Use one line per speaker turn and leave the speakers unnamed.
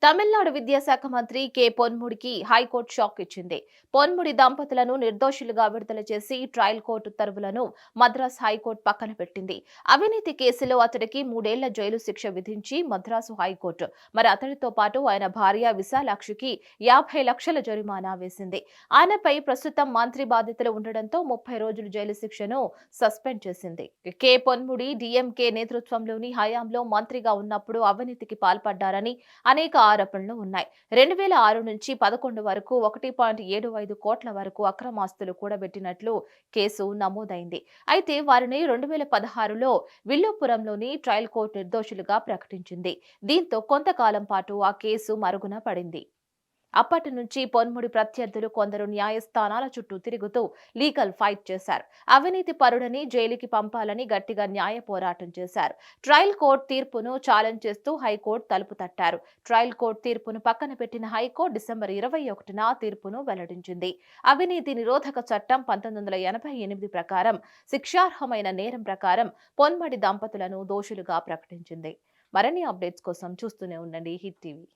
తమిళనాడు విద్యాశాఖ మంత్రి K పొన్ముడికి high court shock ఇచ్చింది. పొన్ముడి దంపతులను నిర్దోషులుగా విడుదల చేసి ట్రయల్ కోర్టు ఉత్తర్వులను మద్రాస్ హైకోర్టు పక్కన పెట్టింది. అవినీతి కేసులో అతడికి 3 ఏళ్ల జైలు శిక్ష విధించి మద్రాసు హైకోర్టు మరి అతడితో పాటు ఆయన భార్య విశాలాక్షికి 50 లక్షల జరిమానా వేసింది. ఆయనపై ప్రస్తుతం మంత్రి బాధ్యతలు ఉండడంతో 30 రోజులు జైలు శిక్షను సస్పెండ్ చేసింది. కె పొన్ముడి డీఎంకే నేతృత్వంలోని హయాంలో మంత్రిగా ఉన్నప్పుడు అవినీతికి పాల్పడ్డారని అనేక ఆరోపణలు ఉన్నాయి. 2006 నుంచి 11 వరకు 1.75 కోట్ల వరకు అక్రమాస్తులు కూడబెట్టినట్లు కేసు నమోదైంది. అయితే వారిని 2016లో విల్లుపురంలోని ట్రయల్ కోర్టు నిర్దోషులుగా ప్రకటించింది. దీంతో కొంతకాలం పాటు ఆ కేసు మరుగున పడింది. అప్పటి నుంచి పొన్ముడి ప్రత్యర్థులు కొందరు న్యాయస్థానాల చుట్టూ తిరుగుతూ లీగల్ ఫైట్ చేశారు. అవినీతి పరుడని జైలుకి పంపాలని గట్టిగా న్యాయ పోరాటం చేశారు. ట్రయల్ కోర్టు తీర్పును ఛాలెంజ్ చేస్తూ హైకోర్టు తలుపు తట్టారు. ట్రయల్ కోర్టు తీర్పును పక్కన పెట్టిన హైకోర్టు డిసెంబర్ 21న తీర్పును వెల్లడించింది. అవినీతి నిరోధక చట్టం 1988 ప్రకారం శిక్షార్హమైన నేరం ప్రకారం పొన్ముడి దంపతులను దోషులుగా ప్రకటించింది. మరిన్ని అప్డేట్స్ కోసం చూస్తూనే ఉండండి హిట్ టీవీ.